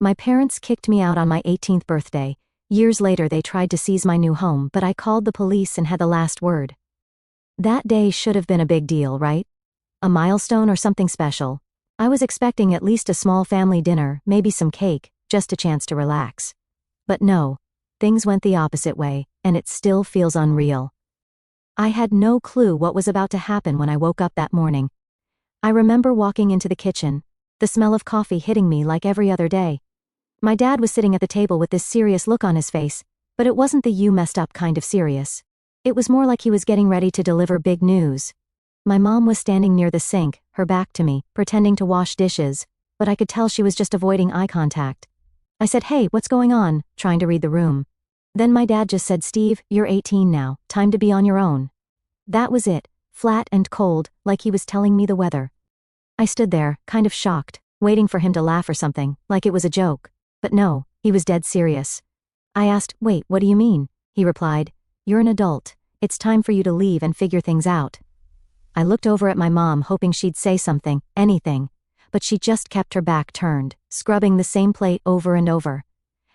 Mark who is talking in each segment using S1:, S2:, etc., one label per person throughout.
S1: My parents kicked me out on my 18th birthday. Years later they tried to seize my new home, but I called the police and had the last word. That day should have been a big deal, right? A milestone or something special. I was expecting at least a small family dinner, maybe some cake, just a chance to relax. But no, things went the opposite way, and it still feels unreal. I had no clue what was about to happen when I woke up that morning. I remember walking into the kitchen, the smell of coffee hitting me like every other day. My dad was sitting at the table with this serious look on his face, but it wasn't the "you messed up" kind of serious. It was more like he was getting ready to deliver big news. My mom was standing near the sink, her back to me, pretending to wash dishes, but I could tell she was just avoiding eye contact. I said, "Hey, what's going on?" trying to read the room. Then my dad just said, "Steve, you're 18 now, time to be on your own." That was it, flat and cold, like he was telling me the weather. I stood there, kind of shocked, waiting for him to laugh or something, like it was a joke. But no, he was dead serious. I asked, "Wait, what do you mean?" He replied, "You're an adult. It's time for you to leave and figure things out." I looked over at my mom hoping she'd say something, anything, but she just kept her back turned, scrubbing the same plate over and over.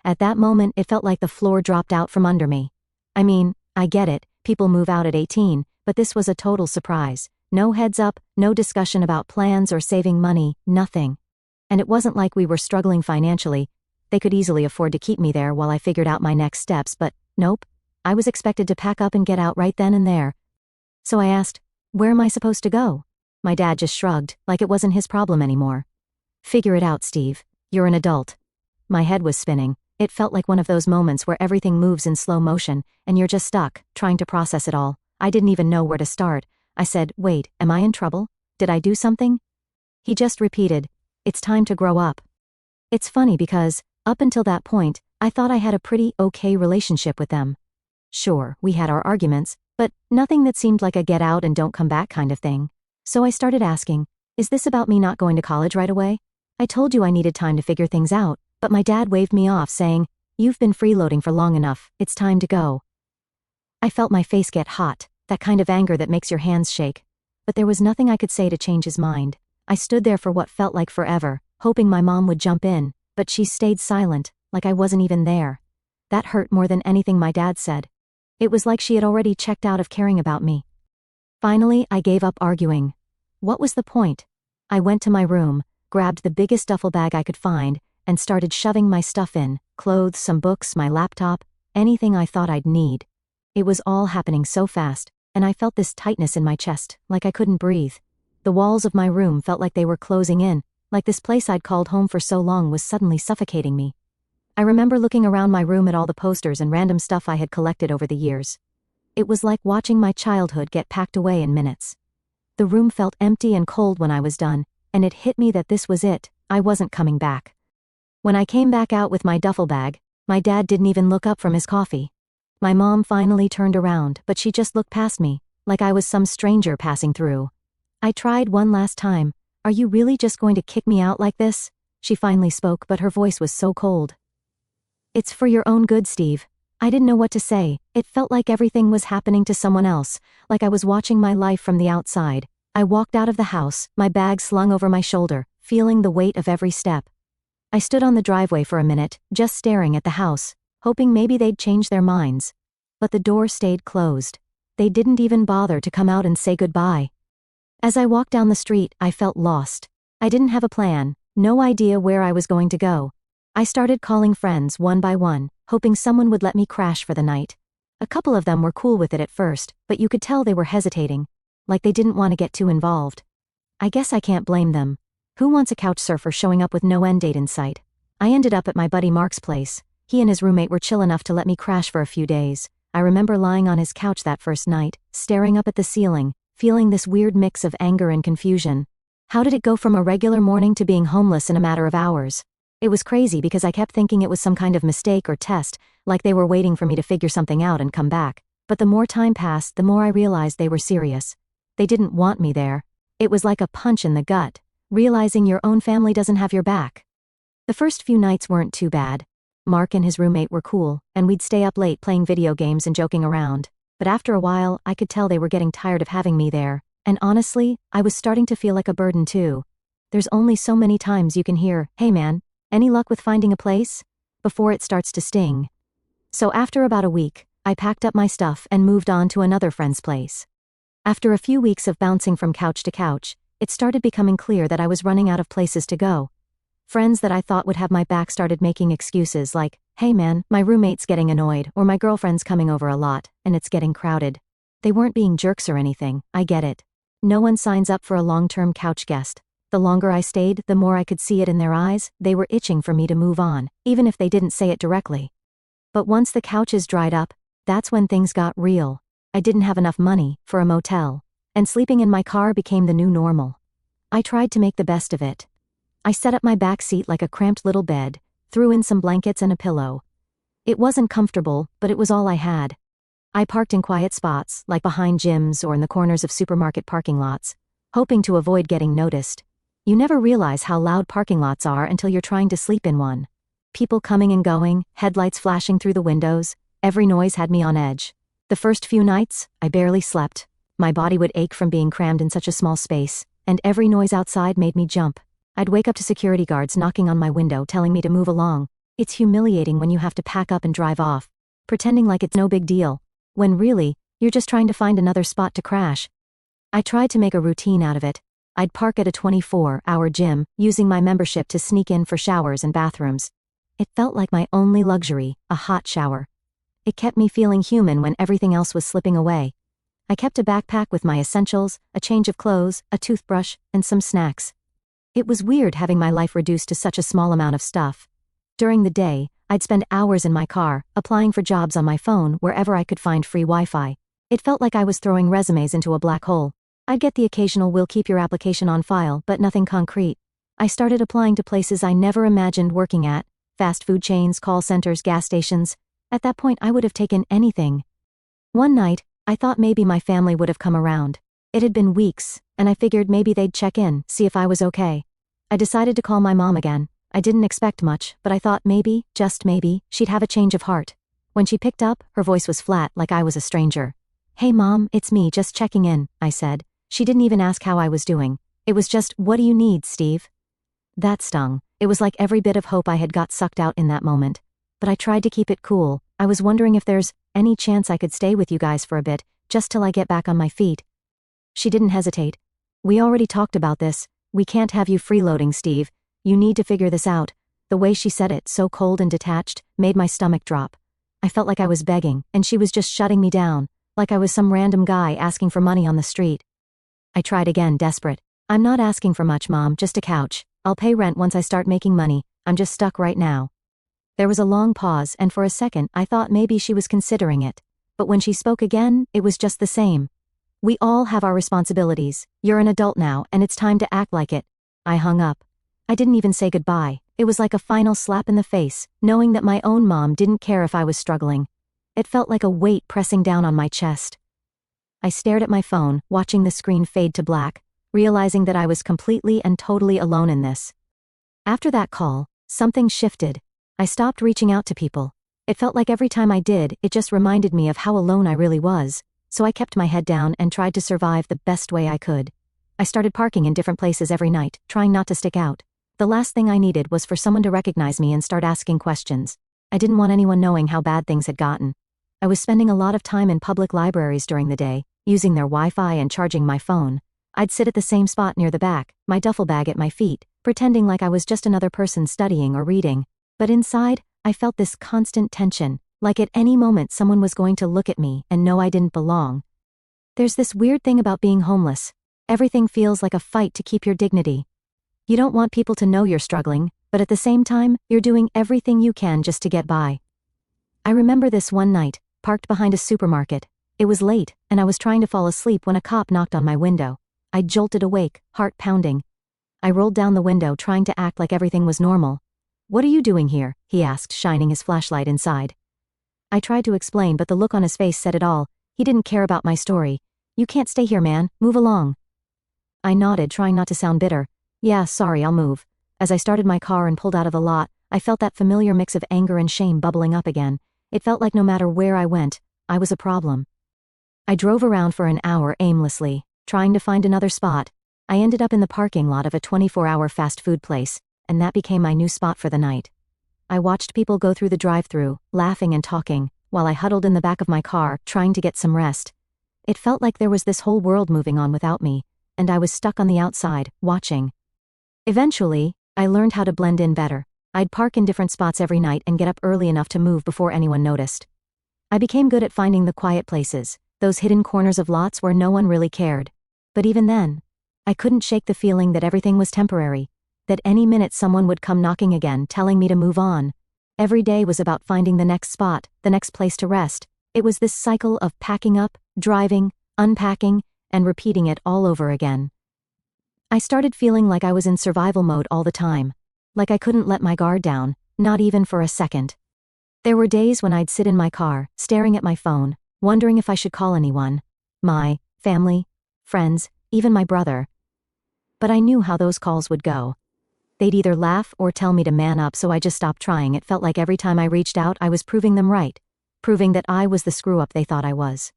S1: At that moment it felt like the floor dropped out from under me. I mean, I get it, people move out at 18, but this was a total surprise. No heads up, no discussion about plans or saving money, nothing. And it wasn't like we were struggling financially. They could easily afford to keep me there while I figured out my next steps, but nope. I was expected to pack up and get out right then and there. So I asked, "Where am I supposed to go?" My dad just shrugged, like it wasn't his problem anymore. "Figure it out, Steve. You're an adult." My head was spinning. It felt like one of those moments where everything moves in slow motion, and you're just stuck, trying to process it all. I didn't even know where to start. I said, "Wait, am I in trouble? Did I do something?" He just repeated, "It's time to grow up." It's funny because, up until that point, I thought I had a pretty okay relationship with them. Sure, we had our arguments, but nothing that seemed like a get out and don't come back kind of thing. So I started asking, "Is this about me not going to college right away? I told you I needed time to figure things out," but my dad waved me off saying, "You've been freeloading for long enough, it's time to go." I felt my face get hot, that kind of anger that makes your hands shake. But there was nothing I could say to change his mind. I stood there for what felt like forever, hoping my mom would jump in, but she stayed silent, like I wasn't even there. That hurt more than anything my dad said. It was like she had already checked out of caring about me. Finally, I gave up arguing. What was the point? I went to my room, grabbed the biggest duffel bag I could find, and started shoving my stuff in, clothes, some books, my laptop, anything I thought I'd need. It was all happening so fast, and I felt this tightness in my chest, like I couldn't breathe. The walls of my room felt like they were closing in, like this place I'd called home for so long was suddenly suffocating me. I remember looking around my room at all the posters and random stuff I had collected over the years. It was like watching my childhood get packed away in minutes. The room felt empty and cold when I was done, and it hit me that this was it, I wasn't coming back. When I came back out with my duffel bag, my dad didn't even look up from his coffee. My mom finally turned around, but she just looked past me, like I was some stranger passing through. I tried one last time, "Are you really just going to kick me out like this?" She finally spoke, but her voice was so cold. "It's for your own good, Steve." I didn't know what to say. It felt like everything was happening to someone else, like I was watching my life from the outside. I walked out of the house, my bag slung over my shoulder, feeling the weight of every step. I stood on the driveway for a minute, just staring at the house, hoping maybe they'd change their minds. But the door stayed closed. They didn't even bother to come out and say goodbye. As I walked down the street, I felt lost. I didn't have a plan, no idea where I was going to go. I started calling friends one by one, hoping someone would let me crash for the night. A couple of them were cool with it at first, but you could tell they were hesitating, like they didn't want to get too involved. I guess I can't blame them. Who wants a couch surfer showing up with no end date in sight? I ended up at my buddy Mark's place. He and his roommate were chill enough to let me crash for a few days. I remember lying on his couch that first night, staring up at the ceiling, feeling this weird mix of anger and confusion. How did it go from a regular morning to being homeless in a matter of hours? It was crazy because I kept thinking it was some kind of mistake or test, like they were waiting for me to figure something out and come back. But the more time passed, the more I realized they were serious. They didn't want me there. It was like a punch in the gut, realizing your own family doesn't have your back. The first few nights weren't too bad. Mark and his roommate were cool, and we'd stay up late playing video games and joking around. But after a while, I could tell they were getting tired of having me there, and honestly, I was starting to feel like a burden too. There's only so many times you can hear, "Hey man, Any luck with finding a place? Before it starts to sting. So after about a week, I packed up my stuff and moved on to another friend's place. After a few weeks of bouncing from couch to couch, it started becoming clear that I was running out of places to go. Friends that I thought would have my back started making excuses like, hey man, my roommate's getting annoyed, or my girlfriend's coming over a lot, and it's getting crowded. They weren't being jerks or anything, I get it. No one signs up for a long-term couch guest. The longer I stayed, the more I could see it in their eyes, they were itching for me to move on, even if they didn't say it directly. But once the couches dried up, that's when things got real. I didn't have enough money for a motel, and sleeping in my car became the new normal. I tried to make the best of it. I set up my back seat like a cramped little bed, threw in some blankets and a pillow. It wasn't comfortable, but it was all I had. I parked in quiet spots, like behind gyms or in the corners of supermarket parking lots, hoping to avoid getting noticed. You never realize how loud parking lots are until you're trying to sleep in one. People coming and going, headlights flashing through the windows, every noise had me on edge. The first few nights, I barely slept. My body would ache from being crammed in such a small space, and every noise outside made me jump. I'd wake up to security guards knocking on my window telling me to move along. It's humiliating when you have to pack up and drive off, pretending like it's no big deal, when really, you're just trying to find another spot to crash. I tried to make a routine out of it. I'd park at a 24-hour gym, using my membership to sneak in for showers and bathrooms. It felt like my only luxury, a hot shower. It kept me feeling human when everything else was slipping away. I kept a backpack with my essentials, a change of clothes, a toothbrush, and some snacks. It was weird having my life reduced to such a small amount of stuff. During the day, I'd spend hours in my car, applying for jobs on my phone wherever I could find free Wi-Fi. It felt like I was throwing resumes into a black hole. I'd get the occasional "we'll keep your application on file," but nothing concrete. I started applying to places I never imagined working at, fast food chains, call centers, gas stations. At that point, I would have taken anything. One night, I thought maybe my family would have come around. It had been weeks, and I figured maybe they'd check in, see if I was okay. I decided to call my mom again. I didn't expect much, but I thought maybe, just maybe, she'd have a change of heart. When she picked up, her voice was flat, like I was a stranger. "Hey Mom, it's me, just checking in," I said. She didn't even ask how I was doing. It was just, "What do you need, Steve?" That stung. It was like every bit of hope I had got sucked out in that moment. But I tried to keep it cool. I was wondering if there's any chance I could stay with you guys for a bit, just till I get back on my feet. She didn't hesitate. "We already talked about this. We can't have you freeloading, Steve. You need to figure this out." The way she said it, so cold and detached, made my stomach drop. I felt like I was begging, and she was just shutting me down, like I was some random guy asking for money on the street. I tried again, desperate. "I'm not asking for much, Mom, just a couch. I'll pay rent once I start making money. I'm just stuck right now." There was a long pause, and for a second I thought maybe she was considering it. But when she spoke again, it was just the same. "We all have our responsibilities. You're an adult now, and it's time to act like it." I hung up. I didn't even say goodbye. It was like a final slap in the face, knowing that my own mom didn't care if I was struggling. It felt like a weight pressing down on my chest. I stared at my phone, watching the screen fade to black, realizing that I was completely and totally alone in this. After that call, something shifted. I stopped reaching out to people. It felt like every time I did, it just reminded me of how alone I really was, so I kept my head down and tried to survive the best way I could. I started parking in different places every night, trying not to stick out. The last thing I needed was for someone to recognize me and start asking questions. I didn't want anyone knowing how bad things had gotten. I was spending a lot of time in public libraries during the day, using their Wi-Fi and charging my phone. I'd sit at the same spot near the back, my duffel bag at my feet, pretending like I was just another person studying or reading. But inside, I felt this constant tension, like at any moment someone was going to look at me and know I didn't belong. There's this weird thing about being homeless. Everything feels like a fight to keep your dignity. You don't want people to know you're struggling, but at the same time, you're doing everything you can just to get by. I remember this one night, parked behind a supermarket. It was late, and I was trying to fall asleep when a cop knocked on my window. I jolted awake, heart pounding. I rolled down the window, trying to act like everything was normal. "What are you doing here?" he asked, shining his flashlight inside. I tried to explain, but the look on his face said it all. He didn't care about my story. "You can't stay here, man. Move along." I nodded, trying not to sound bitter. "Yeah, sorry, I'll move." As I started my car and pulled out of the lot, I felt that familiar mix of anger and shame bubbling up again. It felt like no matter where I went, I was a problem. I drove around for an hour aimlessly, trying to find another spot. I ended up in the parking lot of a 24-hour fast food place, and that became my new spot for the night. I watched people go through the drive-thru, laughing and talking, while I huddled in the back of my car, trying to get some rest. It felt like there was this whole world moving on without me, and I was stuck on the outside, watching. Eventually, I learned how to blend in better. I'd park in different spots every night and get up early enough to move before anyone noticed. I became good at finding the quiet places, those hidden corners of lots where no one really cared. But even then, I couldn't shake the feeling that everything was temporary, that any minute someone would come knocking again, telling me to move on. Every day was about finding the next spot, the next place to rest. It was this cycle of packing up, driving, unpacking, and repeating it all over again. I started feeling like I was in survival mode all the time, like I couldn't let my guard down, not even for a second. There were days when I'd sit in my car, staring at my phone, wondering if I should call anyone. My family, friends, even my brother. But I knew how those calls would go. They'd either laugh or tell me to man up, so I just stopped trying. It felt like every time I reached out I was proving them right, proving that I was the screw-up they thought I was.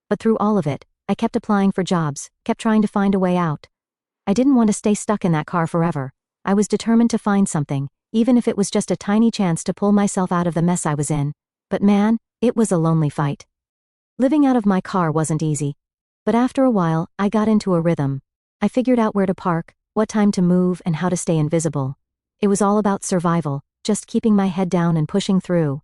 S1: But through all of it, I kept applying for jobs, kept trying to find a way out. I didn't want to stay stuck in that car forever. I was determined to find something, even if it was just a tiny chance to pull myself out of the mess I was in. But man, it was a lonely fight. Living out of my car wasn't easy. But after a while, I got into a rhythm. I figured out where to park, what time to move, and how to stay invisible. It was all about survival, just keeping my head down and pushing through.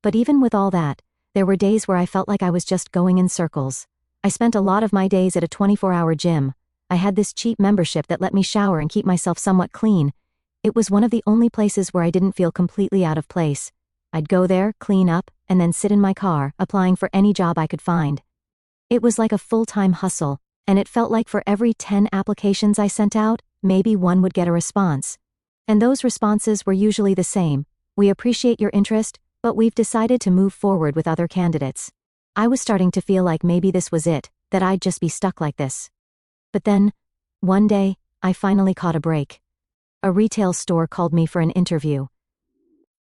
S1: But even with all that, there were days where I felt like I was just going in circles. I spent a lot of my days at a 24-hour gym. I had this cheap membership that let me shower and keep myself somewhat clean. It was one of the only places where I didn't feel completely out of place. I'd go there, clean up, and then sit in my car, applying for any job I could find. It was like a full-time hustle, and it felt like for every 10 applications I sent out, maybe one would get a response. And those responses were usually the same. We appreciate your interest, but we've decided to move forward with other candidates. I was starting to feel like maybe this was it, that I'd just be stuck like this. But then, one day, I finally caught a break. A retail store called me for an interview.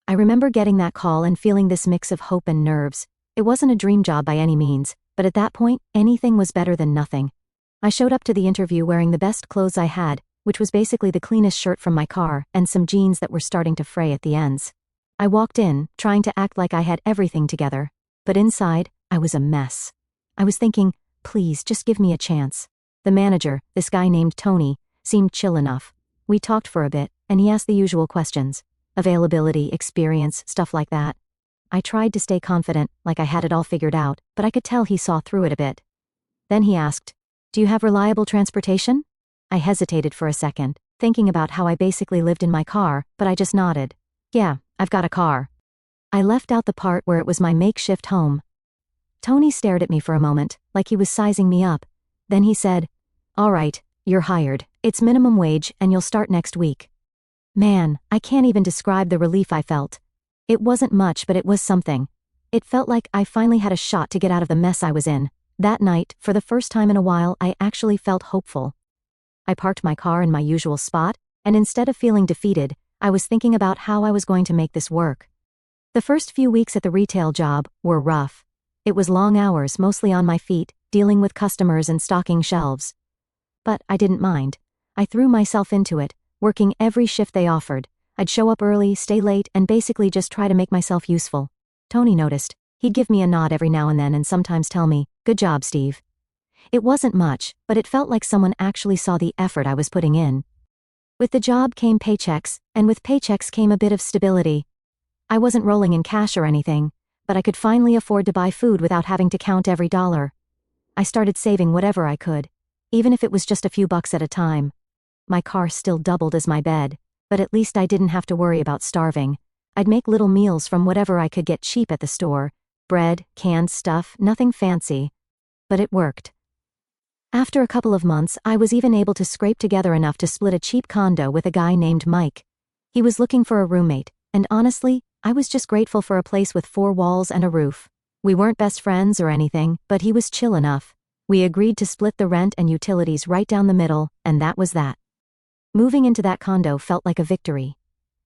S1: I remember getting that call and feeling this mix of hope and nerves. It wasn't a dream job by any means, but at that point, anything was better than nothing. I showed up to the interview wearing the best clothes I had, which was basically the cleanest shirt from my car, and some jeans that were starting to fray at the ends. I walked in, trying to act like I had everything together, but inside, I was a mess. I was thinking, please, just give me a chance. The manager, this guy named Tony, seemed chill enough. We talked for a bit, and he asked the usual questions. Availability, experience, stuff like that. I tried to stay confident, like I had it all figured out, but I could tell he saw through it a bit. Then he asked, "Do you have reliable transportation?" I hesitated for a second, thinking about how I basically lived in my car, but I just nodded. "Yeah, I've got a car." I left out the part where it was my makeshift home. Tony stared at me for a moment, like he was sizing me up. Then he said, "All right, you're hired. It's minimum wage, and you'll start next week." Man, I can't even describe the relief I felt. It wasn't much, but it was something. It felt like I finally had a shot to get out of the mess I was in. That night, for the first time in a while, I actually felt hopeful. I parked my car in my usual spot, and instead of feeling defeated, I was thinking about how I was going to make this work. The first few weeks at the retail job were rough. It was long hours, mostly on my feet, dealing with customers and stocking shelves. But I didn't mind. I threw myself into it, working every shift they offered. I'd show up early, stay late, and basically just try to make myself useful. Tony noticed. He'd give me a nod every now and then and sometimes tell me, "Good job, Steve." It wasn't much, but it felt like someone actually saw the effort I was putting in. With the job came paychecks, and with paychecks came a bit of stability. I wasn't rolling in cash or anything, but I could finally afford to buy food without having to count every dollar. I started saving whatever I could, even if it was just a few bucks at a time. My car still doubled as my bed, but at least I didn't have to worry about starving. I'd make little meals from whatever I could get cheap at the store. Bread, canned stuff, nothing fancy. But it worked. After a couple of months, I was even able to scrape together enough to split a cheap condo with a guy named Mike. He was looking for a roommate, and honestly, I was just grateful for a place with 4 walls and a roof. We weren't best friends or anything, but he was chill enough. We agreed to split the rent and utilities right down the middle, and that was that. Moving into that condo felt like a victory.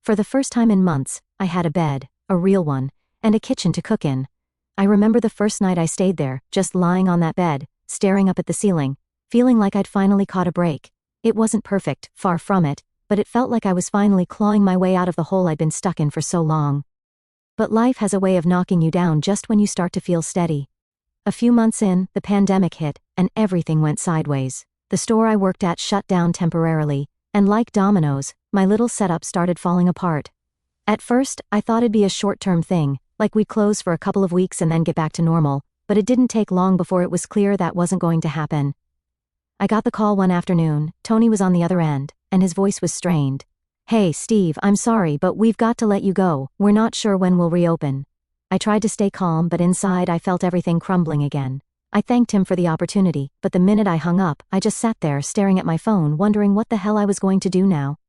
S1: For the first time in months, I had a bed, a real one, and a kitchen to cook in. I remember the first night I stayed there, just lying on that bed, staring up at the ceiling, feeling like I'd finally caught a break. It wasn't perfect, far from it, but it felt like I was finally clawing my way out of the hole I'd been stuck in for so long. But life has a way of knocking you down just when you start to feel steady. A few months in, the pandemic hit, and everything went sideways. The store I worked at shut down temporarily, and like dominoes, my little setup started falling apart. At first, I thought it'd be a short-term thing, like we'd close for a couple of weeks and then get back to normal, but it didn't take long before it was clear that wasn't going to happen. I got the call one afternoon. Tony was on the other end, and his voice was strained. "Hey, Steve, I'm sorry, but we've got to let you go. We're not sure when we'll reopen." I tried to stay calm, but inside I felt everything crumbling again. I thanked him for the opportunity, but the minute I hung up, I just sat there staring at my phone, wondering what the hell I was going to do now.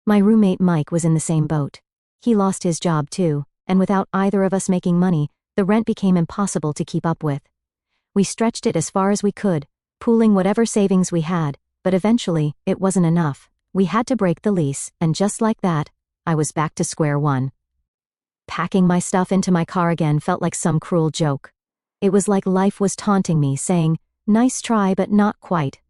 S1: My roommate Mike was in the same boat. He lost his job too, and without either of us making money, the rent became impossible to keep up with. We stretched it as far as we could, pooling whatever savings we had, but eventually, it wasn't enough. We had to break the lease, and just like that, I was back to square one. Packing my stuff into my car again felt like some cruel joke. It was like life was taunting me, saying, "Nice try, but not quite."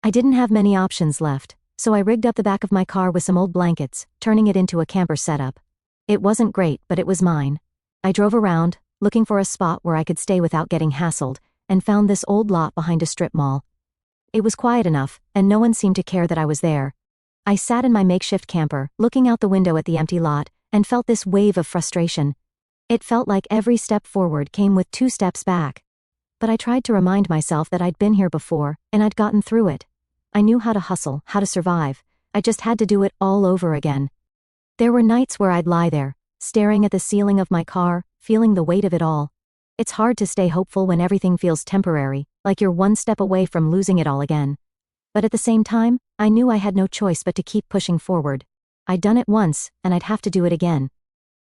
S1: I didn't have many options left, so I rigged up the back of my car with some old blankets, turning it into a camper setup. It wasn't great, but it was mine. I drove around, looking for a spot where I could stay without getting hassled, and found this old lot behind a strip mall. It was quiet enough, and no one seemed to care that I was there. I sat in my makeshift camper, looking out the window at the empty lot, and felt this wave of frustration. It felt like every step forward came with 2 steps back. But I tried to remind myself that I'd been here before, and I'd gotten through it. I knew how to hustle, how to survive. I just had to do it all over again. There were nights where I'd lie there, staring at the ceiling of my car, feeling the weight of it all. It's hard to stay hopeful when everything feels temporary, like you're one step away from losing it all again. But at the same time, I knew I had no choice but to keep pushing forward. I'd done it once, and I'd have to do it again.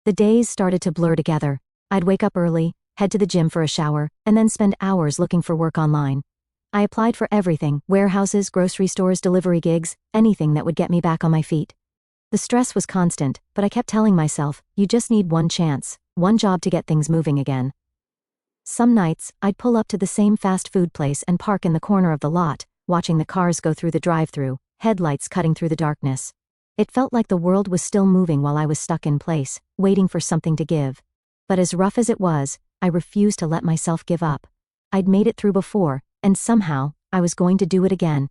S1: The days started to blur together. I'd wake up early, head to the gym for a shower, and then spend hours looking for work online. I applied for everything: warehouses, grocery stores, delivery gigs, anything that would get me back on my feet. The stress was constant, but I kept telling myself, you just need one chance, one job to get things moving again. Some nights, I'd pull up to the same fast food place and park in the corner of the lot, watching the cars go through the drive-thru, headlights cutting through the darkness. It felt like the world was still moving while I was stuck in place, waiting for something to give. But as rough as it was, I refused to let myself give up. I'd made it through before, and somehow, I was going to do it again.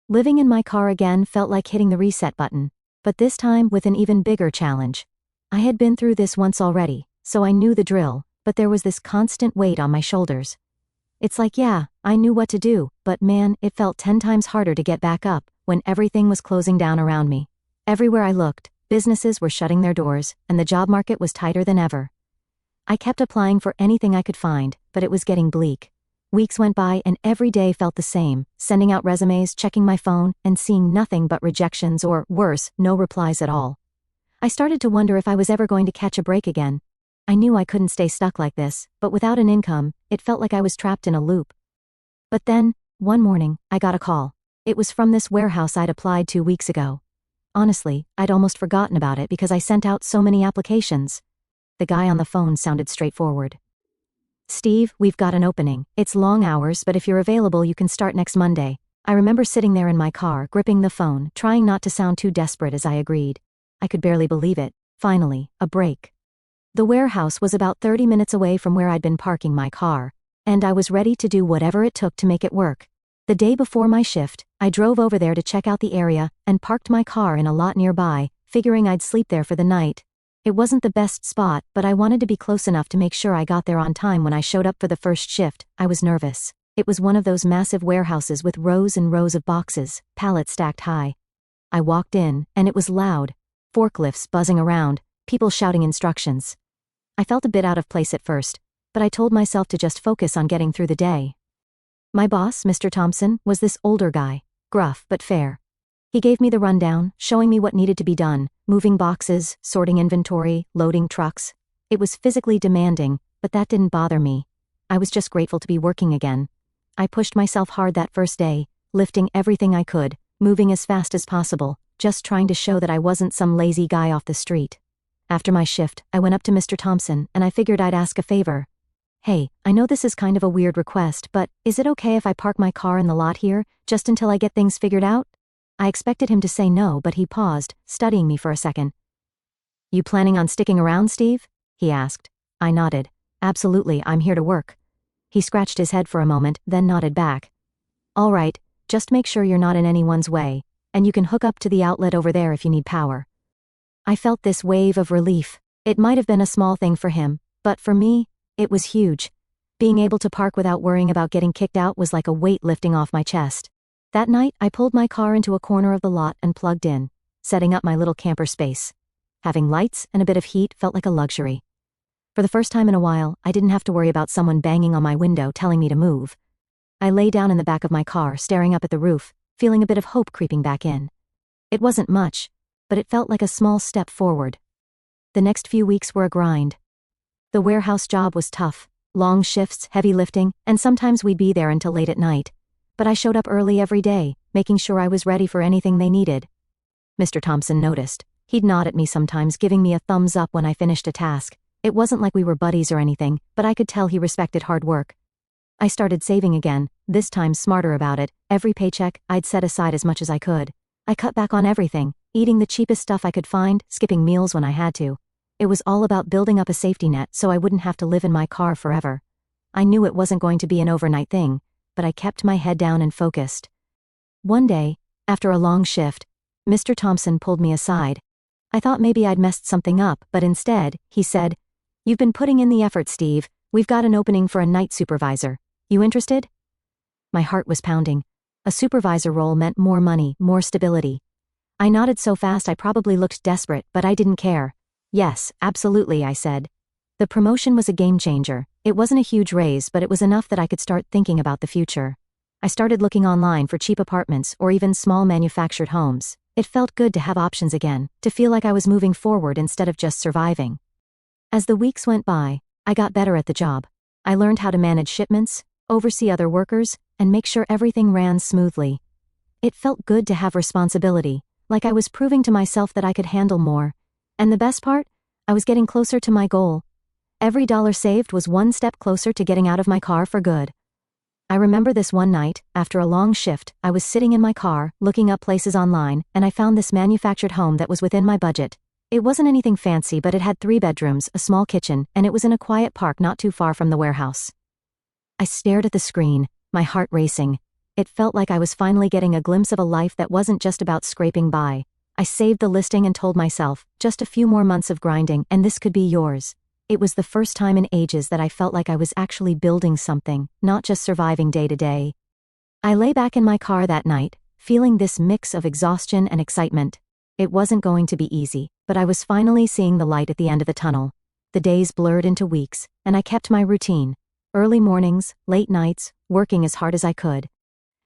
S1: Living in my car again felt like hitting the reset button, but this time with an even bigger challenge. I had been through this once already, so I knew the drill, but there was this constant weight on my shoulders. It's like, yeah, I knew what to do, but man, it felt 10 times harder to get back up when everything was closing down around me. Everywhere I looked, businesses were shutting their doors, and the job market was tighter than ever. I kept applying for anything I could find, but it was getting bleak. Weeks went by and every day felt the same, sending out resumes, checking my phone, and seeing nothing but rejections or, worse, no replies at all. I started to wonder if I was ever going to catch a break again. I knew I couldn't stay stuck like this, but without an income, it felt like I was trapped in a loop. But then, one morning, I got a call. It was from this warehouse I'd applied 2 weeks ago. Honestly, I'd almost forgotten about it because I sent out so many applications. The guy on the phone sounded straightforward. "Steve, we've got an opening. It's long hours, but if you're available you can start next Monday." I remember sitting there in my car, gripping the phone, trying not to sound too desperate as I agreed. I could barely believe it. Finally, a break. The warehouse was about 30 minutes away from where I'd been parking my car, and I was ready to do whatever it took to make it work. The day before my shift, I drove over there to check out the area and parked my car in a lot nearby, figuring I'd sleep there for the night. It wasn't the best spot, but I wanted to be close enough to make sure I got there on time when I showed up for the first shift. I was nervous. It was one of those massive warehouses with rows and rows of boxes, pallets stacked high. I walked in, and it was loud. Forklifts buzzing around, people shouting instructions. I felt a bit out of place at first, but I told myself to just focus on getting through the day. My boss, Mr. Thompson, was this older guy, gruff but fair. He gave me the rundown, showing me what needed to be done, moving boxes, sorting inventory, loading trucks. It was physically demanding, but that didn't bother me. I was just grateful to be working again. I pushed myself hard that first day, lifting everything I could, moving as fast as possible, just trying to show that I wasn't some lazy guy off the street. After my shift, I went up to Mr. Thompson and I figured I'd ask a favor. "Hey, I know this is kind of a weird request, but is it okay if I park my car in the lot here, just until I get things figured out?" I expected him to say no, but he paused, studying me for a second. You planning on sticking around, Steve? He asked. I nodded. Absolutely, I'm here to work. He scratched his head for a moment, then nodded back. All right, just make sure you're not in anyone's way, and you can hook up to the outlet over there if you need power. I felt this wave of relief. It might have been a small thing for him, but for me, it was huge. Being able to park without worrying about getting kicked out was like a weight lifting off my chest. That night, I pulled my car into a corner of the lot and plugged in, setting up my little camper space. Having lights and a bit of heat felt like a luxury. For the first time in a while, I didn't have to worry about someone banging on my window telling me to move. I lay down in the back of my car, staring up at the roof, feeling a bit of hope creeping back in. It wasn't much, but it felt like a small step forward. The next few weeks were a grind. The warehouse job was tough, long shifts, heavy lifting, and sometimes we'd be there until late at night. But I showed up early every day, making sure I was ready for anything they needed. Mr. Thompson noticed. He'd nod at me sometimes, giving me a thumbs up when I finished a task. It wasn't like we were buddies or anything, but I could tell he respected hard work. I started saving again, this time smarter about it. Every paycheck, I'd set aside as much as I could. I cut back on everything, eating the cheapest stuff I could find, skipping meals when I had to. It was all about building up a safety net so I wouldn't have to live in my car forever. I knew it wasn't going to be an overnight thing, but I kept my head down and focused. One day, after a long shift, Mr. Thompson pulled me aside. I thought maybe I'd messed something up, but instead, he said, "You've been putting in the effort, Steve. We've got an opening for a night supervisor. You interested?" My heart was pounding. A supervisor role meant more money, more stability. I nodded so fast I probably looked desperate, but I didn't care. Yes, absolutely, I said. The promotion was a game changer. It wasn't a huge raise, but it was enough that I could start thinking about the future. I started looking online for cheap apartments or even small manufactured homes. It felt good to have options again, to feel like I was moving forward instead of just surviving. As the weeks went by, I got better at the job. I learned how to manage shipments, oversee other workers, and make sure everything ran smoothly. It felt good to have responsibility, like I was proving to myself that I could handle more. And the best part? I was getting closer to my goal. Every dollar saved was one step closer to getting out of my car for good. I remember this one night, after a long shift, I was sitting in my car, looking up places online, and I found this manufactured home that was within my budget. It wasn't anything fancy, but it had 3 bedrooms, a small kitchen, and it was in a quiet park not too far from the warehouse. I stared at the screen, my heart racing. It felt like I was finally getting a glimpse of a life that wasn't just about scraping by. I saved the listing and told myself, just a few more months of grinding, and this could be yours. It was the first time in ages that I felt like I was actually building something, not just surviving day to day. I lay back in my car that night, feeling this mix of exhaustion and excitement. It wasn't going to be easy, but I was finally seeing the light at the end of the tunnel. The days blurred into weeks, and I kept my routine. Early mornings, late nights, working as hard as I could.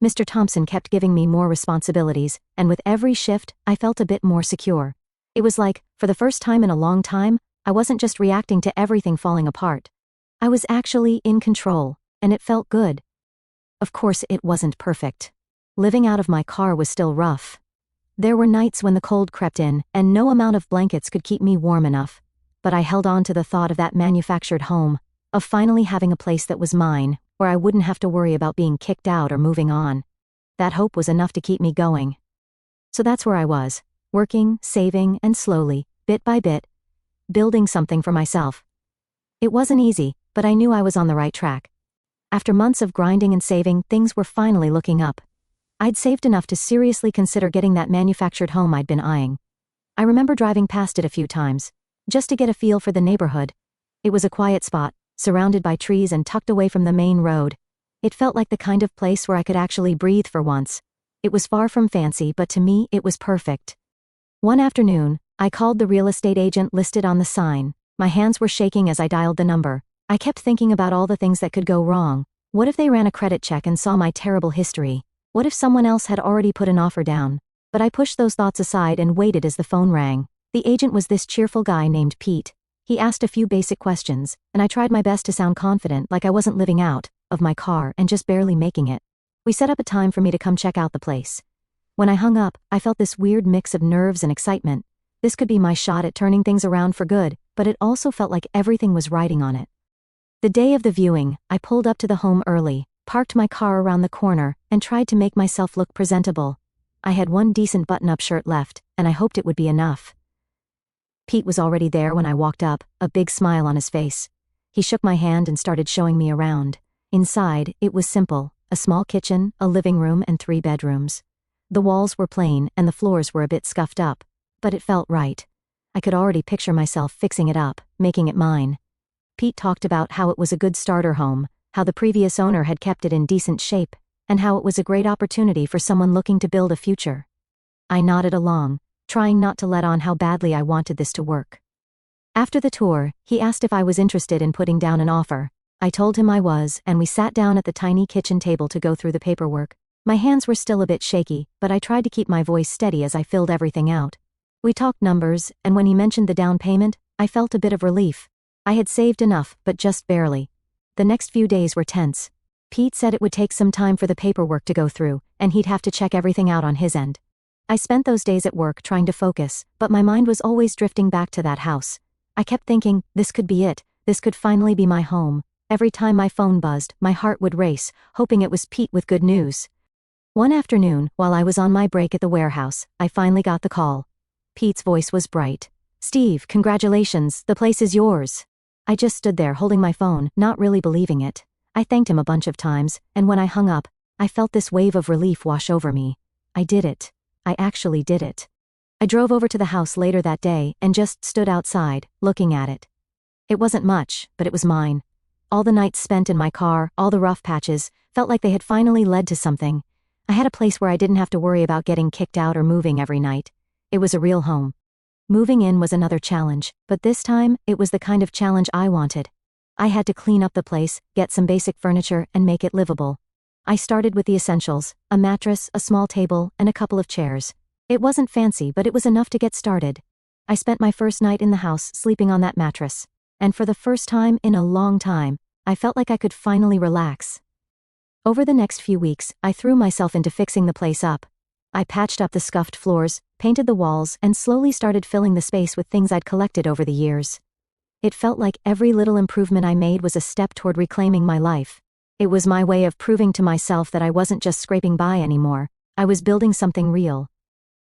S1: Mr. Thompson kept giving me more responsibilities, and with every shift, I felt a bit more secure. It was like, for the first time in a long time, I wasn't just reacting to everything falling apart. I was actually in control, and it felt good. Of course, it wasn't perfect. Living out of my car was still rough. There were nights when the cold crept in, and no amount of blankets could keep me warm enough. But I held on to the thought of that manufactured home, of finally having a place that was mine, where I wouldn't have to worry about being kicked out or moving on. That hope was enough to keep me going. So that's where I was, working, saving, and slowly, bit by bit, building something for myself. It wasn't easy, but I knew I was on the right track. After months of grinding and saving, things were finally looking up. I'd saved enough to seriously consider getting that manufactured home I'd been eyeing. I remember driving past it a few times, just to get a feel for the neighborhood. It was a quiet spot, surrounded by trees and tucked away from the main road. It felt like the kind of place where I could actually breathe for once. It was far from fancy, but to me, it was perfect. One afternoon, I called the real estate agent listed on the sign. My hands were shaking as I dialed the number. I kept thinking about all the things that could go wrong. What if they ran a credit check and saw my terrible history? What if someone else had already put an offer down? But I pushed those thoughts aside and waited as the phone rang. The agent was this cheerful guy named Pete. He asked a few basic questions, and I tried my best to sound confident, like I wasn't living out of my car and just barely making it. We set up a time for me to come check out the place. When I hung up, I felt this weird mix of nerves and excitement. This could be my shot at turning things around for good, but it also felt like everything was riding on it. The day of the viewing, I pulled up to the home early, parked my car around the corner, and tried to make myself look presentable. I had one decent button-up shirt left, and I hoped it would be enough. Pete was already there when I walked up, a big smile on his face. He shook my hand and started showing me around. Inside, it was simple, a small kitchen, a living room, and 3 bedrooms. The walls were plain, and the floors were a bit scuffed up, but it felt right. I could already picture myself fixing it up, making it mine. Pete talked about how it was a good starter home, how the previous owner had kept it in decent shape, and how it was a great opportunity for someone looking to build a future. I nodded along, trying not to let on how badly I wanted this to work. After the tour, he asked if I was interested in putting down an offer. I told him I was, and we sat down at the tiny kitchen table to go through the paperwork. My hands were still a bit shaky, but I tried to keep my voice steady as I filled everything out. We talked numbers, and when he mentioned the down payment, I felt a bit of relief. I had saved enough, but just barely. The next few days were tense. Pete said it would take some time for the paperwork to go through, and he'd have to check everything out on his end. I spent those days at work trying to focus, but my mind was always drifting back to that house. I kept thinking, this could be it, this could finally be my home. Every time my phone buzzed, my heart would race, hoping it was Pete with good news. One afternoon, while I was on my break at the warehouse, I finally got the call. Pete's voice was bright. "Steve, congratulations, the place is yours." I just stood there holding my phone, not really believing it. I thanked him a bunch of times, and when I hung up, I felt this wave of relief wash over me. I did it. I actually did it. I drove over to the house later that day and just stood outside, looking at it. It wasn't much, but it was mine. All the nights spent in my car, all the rough patches, felt like they had finally led to something. I had a place where I didn't have to worry about getting kicked out or moving every night. It was a real home. Moving in was another challenge, but this time, it was the kind of challenge I wanted. I had to clean up the place, get some basic furniture, and make it livable. I started with the essentials, a mattress, a small table, and a couple of chairs. It wasn't fancy, but it was enough to get started. I spent my first night in the house sleeping on that mattress. And for the first time in a long time, I felt like I could finally relax. Over the next few weeks, I threw myself into fixing the place up. I patched up the scuffed floors, painted the walls, and slowly started filling the space with things I'd collected over the years. It felt like every little improvement I made was a step toward reclaiming my life. It was my way of proving to myself that I wasn't just scraping by anymore. I was building something real.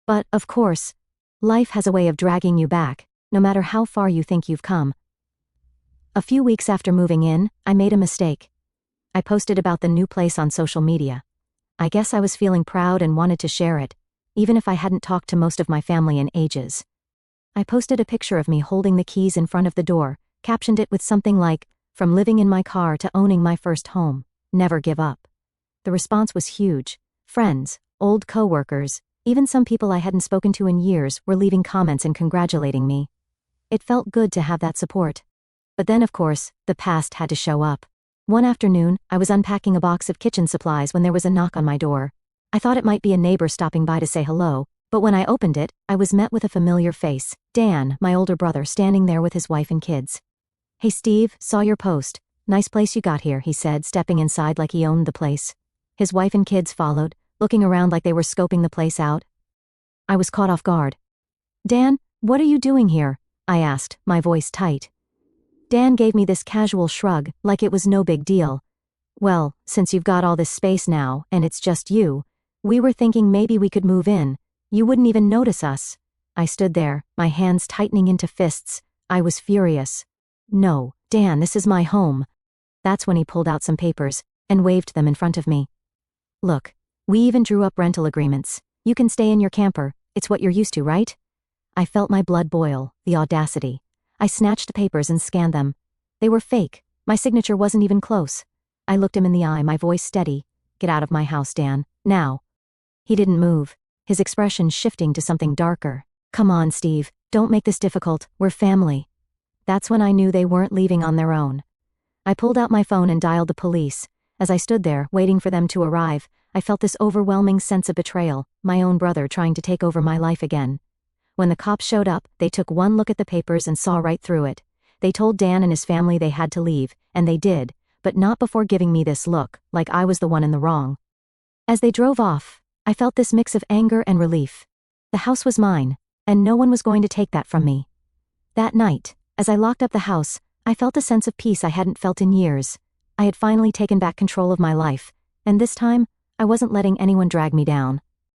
S1: But, of course, life has a way of dragging you back, no matter how far you think you've come. A few weeks after moving in, I made a mistake. I posted about the new place on social media. I guess I was feeling proud and wanted to share it, even if I hadn't talked to most of my family in ages. I posted a picture of me holding the keys in front of the door, captioned it with something like, "From living in my car to owning my first home, never give up." The response was huge. Friends, old co-workers, even some people I hadn't spoken to in years were leaving comments and congratulating me. It felt good to have that support. But then, of course, the past had to show up. One afternoon, I was unpacking a box of kitchen supplies when there was a knock on my door. I thought it might be a neighbor stopping by to say hello, but when I opened it, I was met with a familiar face, Dan, my older brother, standing there with his wife and kids. "Hey Steve, saw your post. Nice place you got here," he said, stepping inside like he owned the place. His wife and kids followed, looking around like they were scoping the place out. I was caught off guard. "Dan, what are you doing here?" I asked, my voice tight. Dan gave me this casual shrug, like it was no big deal. "Well, since you've got all this space now, and it's just you, we were thinking maybe we could move in. You wouldn't even notice us." I stood there, my hands tightening into fists. I was furious. "No, Dan, this is my home." That's when he pulled out some papers, and waved them in front of me. "Look, we even drew up rental agreements. You can stay in your camper, it's what you're used to, right?" I felt my blood boil, the audacity. I snatched the papers and scanned them. They were fake. My signature wasn't even close. I looked him in the eye, my voice steady. "Get out of my house, Dan. Now." He didn't move, his expression shifting to something darker. "Come on, Steve. Don't make this difficult. We're family." That's when I knew they weren't leaving on their own. I pulled out my phone and dialed the police. As I stood there, waiting for them to arrive, I felt this overwhelming sense of betrayal, my own brother trying to take over my life again. When the cops showed up, they took one look at the papers and saw right through it. They told Dan and his family they had to leave, and they did, but not before giving me this look, like I was the one in the wrong. As they drove off, I felt this mix of anger and relief. The house was mine, and no one was going to take that from me. That night, as I locked up the house, I felt a sense of peace I hadn't felt in years. I had finally taken back control of my life, and this time, I wasn't letting anyone drag me down.